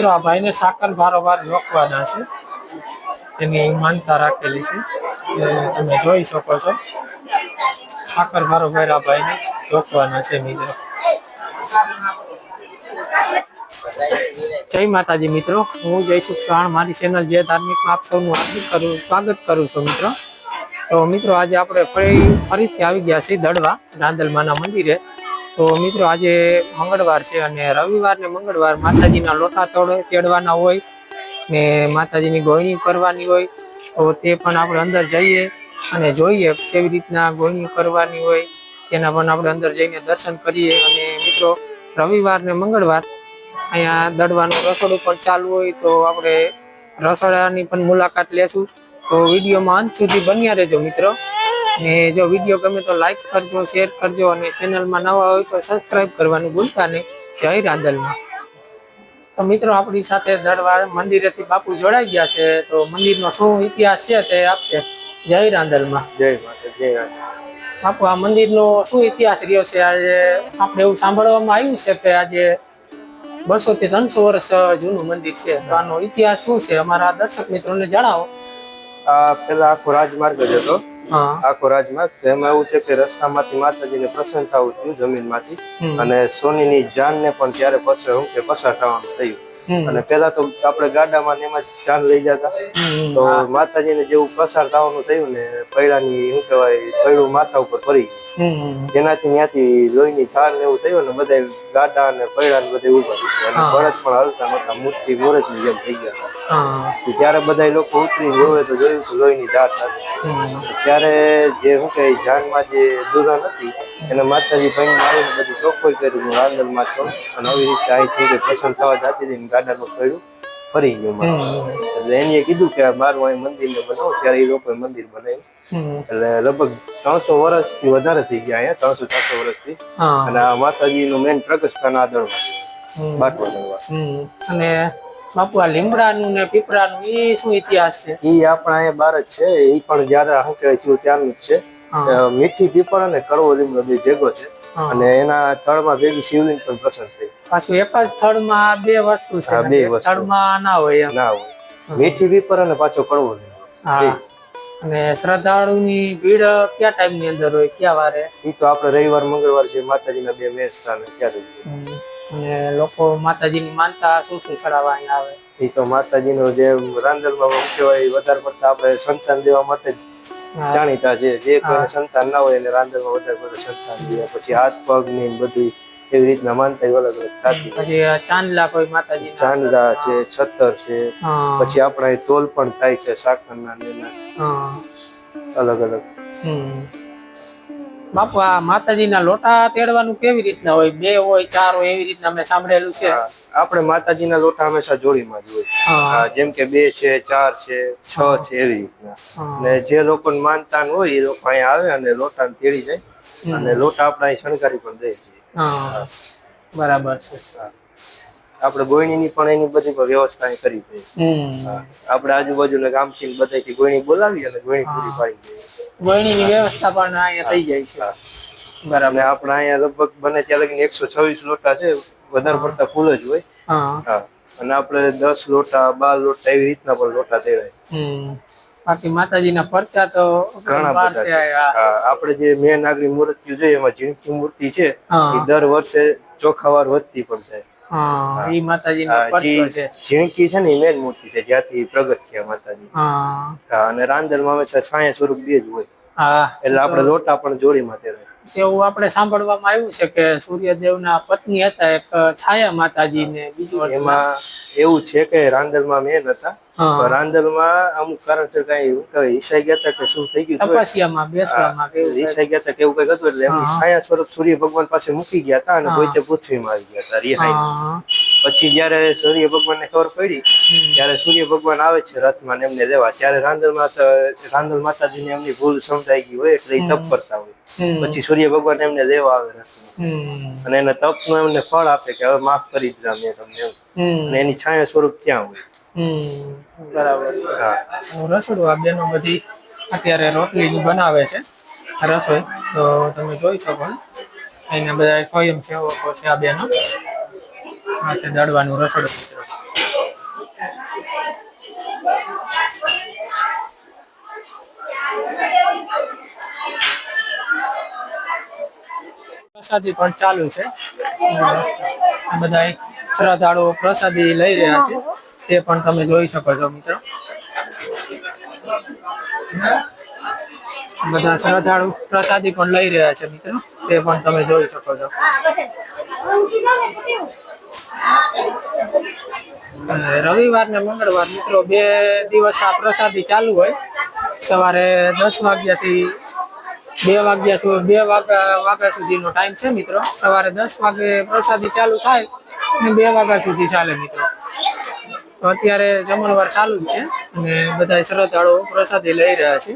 મિત્રો આ ભાઈને સાકર બારોબાર રોકવાના છે, એની માનતા રાખેલી છે, તમે જોઈ શકો છો. સાકર બારોબાર આ ભાઈને રોકવાના છે મિત્રો. જય માતાજી મિત્રો, હું જયસુખ ચૌહાણ, મારી ચેનલ જે ધાર્મિકમાં આપ સૌનું સ્વાગત કરું છું મિત્રો. તો મિત્રો આજે આપણે ફરીથી આવી ગયા છીએ દડવા રાંદલમાના મંદિરે. તો મિત્રો આજે મંગળવાર છે અને રવિવાર ને મંગળવાર માતાજીના લોટા તેડવાના હોય ને માતાજીની ગોયણી કરવાની હોય. તો તે પણ આપણે અંદર જઈએ અને જોઈએ કેવી રીતના ગોયણી કરવાની હોય, તેના પણ આપણે અંદર જઈને દર્શન કરીએ. અને મિત્રો રવિવાર ને મંગળવાર અહીંયા દડવાનું રસોડું પણ ચાલુ હોય, તો આપણે રસોડાની પણ મુલાકાત લેશું. તો વિડીયોમાં અંત સુધી બન્યા રહેજો મિત્રો. ને જો વિડીયો ગમે તો લાઈક કરજો, શેર કરજો અને ચેનલમાં નવા હોય તો સબસ્ક્રાઇબ કરવાનું ભૂલતા નહીં. જય રાંદલમાં. તો મિત્રો આપણી સાથે દડવા મંદિરેથી બાપુ જોડાઈ ગયા છે, તો મંદિરનો શું ઇતિહાસ છે તે આપશે. જય રાંદલમાં. જય માતા, જય રાંદલ. બાપુ આ મંદિરનો શું ઇતિહાસ રહ્યો છે? આજે આપણે એવું સાંભળવામાં આવ્યું છે કે આજે 200 થી 300 વર્ષ જૂનું મંદિર છે, તો આનો ઇતિહાસ શું છે અમારા દર્શક મિત્રોને જણાવો. આ પેલા આખો રાજમાર્ગ જ હતો. આખો રાજમાર્ગ એમાં એવું છે કે રસ્તામાંથી માતાજીને પ્રસન્ન થવું થયું જમીનમાંથી, અને સોનીની જાનને પણ ત્યારે પસાર થવાનું થયું. અને પેલા તો આપણે ગાડામાં ને એમાં જાન લઈ જતા, તો માતાજીને જેવું પસાર થવાનું થયું ને પૈડાની શું કહેવાય, પૈડું માથા ઉપર પડી, જેનાથી ત્યાંથી લોહીની ધાર ને એવું થયું ને બધા ગાડા અને પૈડા ને બધે ઉભા અને બળદ પણ હલતા નતા, મૂર્તિ મોરજની જેમ થઈ ગયા. ત્યારે બધા લોકો ઉતરી જોવે તો જોયું તો લોહીની ધાર થતી. ત્યારે જે શું કહે જાનમાં જે દુલ્હન હતી એને માતાજી ભાઈ આવીને બધી ચોખ્ખોઈ કરી, હું રાંદલમાં છું અને આવી રીતે અહીંથી પ્રસન્ન થવા જતી હતી, ગાડાનું પૈડું ફરી ગયું. એટલે એને કીધું કે મારું અહીં મંદિરને બનાવો, ત્યારે એ લોકોએ મંદિર બનાવ્યું. એટલે લગભગ 300 વર્ષથી વધારે થઈ ગયા અહીંયા, 300-400 વર્ષથી. અને આ માતાજી નું મેન પ્રગટ આ દરવાજો બાટવા દરવાજો. અને બાપુ આ લીમડાનું ને પીપળાનું એ શું ઇતિહાસ છે? એ આપણા અહીંયા બાર જ છે. એ પણ જયારે શું કહેવાય થયું ત્યારનું જ છે. મીઠી પીપળ અને કડવો લીમડો બે ભેગો છે, અને એના થળમાં ભેગી શિવલિંગ પણ પ્રસન્ન થઈ. પાછું એક જ થળમાં બે વસ્તુ છે, બે વસ્તુ થળમાં ના હોય એમ. ના હોય, મીઠી પીપળ અને પાછો કડવો લીમડો. અને શ્રદ્ધાળુની ભીડ કયા ટાઈમ ની અંદર હોય, કયા વારે? એ તો આપણે રવિવાર મંગળવાર જે માતાજીના બે મેળ સ્થાન ત્યારે. અને લોકો માતાજીની માનતા શું ચડાવવા અહીંયા આવે? એ તો માતાજીનો જે રાંદલમાં કહેવાય વધારે પડતા આપણે સંતાન દેવા માટે જાણીતા છે. જે કોઈ સંતાન ના હોય એને રાંદલમાં વધારે પડતા સંતાન દે. પછી હાથ પગ ની બધી એવી રીતના માનતા અલગ અલગ થતી. પછી ચાંદલા કોઈ માતાજી ચાંદલા છે, છતર છે, પછી આપણા તોલ પણ થાય છે સાકરના અલગ અલગ. બાપુ આ માતાજીના લોટા તેડવાનું કેવી રીતના હોય? 2 હોય 4 હોય એવી રીતના મેં સાંભળેલું છે. આપણે માતાજીના લોટા હંમેશા જોડીમાં જ હોય, જેમ કે 2 છે, 4 છે, 6 છે, એવી રીતના. ને જે લોકોને માનતા હોય એ લોકો અહીંયા આવે અને લોટા તેડી જાય, અને લોટા આપણે અહીં શણગારી પણ દે છે. બરાબર છે. આપણે ગોયણીની પણ એની બધી વ્યવસ્થા કરી દઈએ. આપણે આજુબાજુના ગામથી બધાથી ગોયણી બોલાવી અને ગોયણી પૂરી પાડી દઈએ. ગોયણીની વ્યવસ્થા પણ અહીંયા થઈ જાય છે. બરાબર. આપણે અહીંયા લગભગ બને ત્યાં લગીને 126 લોટા છે, વધારે પડતા ફૂલ જ હોય. અને આપણે 10 લોટા 12 લોટા એવી રીતના પણ લોટા દેવાય. બાકી માતાજીના પરચા તો ઘણા છે. આપણે જે મેન આગળ મૂર્તિ જોઈએ એમાં ઝીણકી મૂર્તિ છે, એ દર વર્ષે ચોખાવાર વધતી પણ જાય. ઈ માતાજીનો પરચો છે. ઝીણકી છે ને એ મેન મૂર્તિ છે જ્યાંથી પ્રગટ થયા માતાજી. અને રાંદલમાં હંમેશા છાયા સ્વરૂપ બે જ હોય, એટલે આપણે લોટા પણ જોડીમાં તેરાય. એવું આપણે સાંભળવામાં આવ્યું છે કે સૂર્યદેવના પત્ની હતા એક છાયા માતાજી ને બીજું એમાં એવું છે કે રાંદલમાં મેન હતા. રાંદલમાં અમુક કારણસર કઈ ઈસાઈ ગયા હતા કે શું થઈ ગયું, તપસ્યામાં બેસવામાં ઈસાઈ ગયા હતા કે એવું કઈ હતું, એટલે એમની છાયા સ્વરૂપ સૂર્ય ભગવાન પાસે મૂકી ગયા હતા અને પોતે પૃથ્વીમાં આવી ગયા હતા રિહાઈ. પછી જયારે સૂર્ય ભગવાન ને ખબર પડી ત્યારે સૂર્ય ભગવાન આવે છે રથમાં એમને લેવા, ત્યારે રાંદલ માતાજીને એમની ભૂલ સમજાઈ ગઈ હોય એટલે એ તપ કરતા હોય. પછી સૂર્ય ભગવાન એમને લેવા આવે રથમાં, અને એના તપનું એમને ફળ આપે કે હવે માફ કરી દીધા મેં તમને, અને એની છાયા સ્વરૂપ ત્યાં હોય. બરાબર છે. રસોડું આ બેનો બધી અત્યારે રોટલી બનાવે છે રસોઈ, તો તમે જોઈ શકો. અહીંયા બધા સ્વયંસેવકો છે આ બેનો. આ છે દડવાનું રસોડું. પ્રસાદી પણ ચાલુ છે. આ બધા શ્રદ્ધાળુઓ પ્રસાદી લઈ રહ્યા છે તે પણ તમે જોઈ શકો છો મિત્રો. બધા શ્રદ્ધાળુ પ્રસાદી પણ લઈ રહ્યા છે મિત્રો, તે પણ તમે જોઈ શકો છો. રવિવાર ને મંગળવાર મિત્રો 2 દિવસ આ પ્રસાદી ચાલુ હોય. સવારે 10 વાગ્યાથી 2 વાગ્યા સુધીનો ટાઈમ છે મિત્રો. સવારે 10 વાગે પ્રસાદી ચાલુ થાય અને 2 વાગ્યા સુધી ચાલે મિત્રો. તો અત્યારે જમણવાર ચાલુ જ છે અને બધા શ્રદ્ધાળુઓ પ્રસાદી લઈ રહ્યા છે.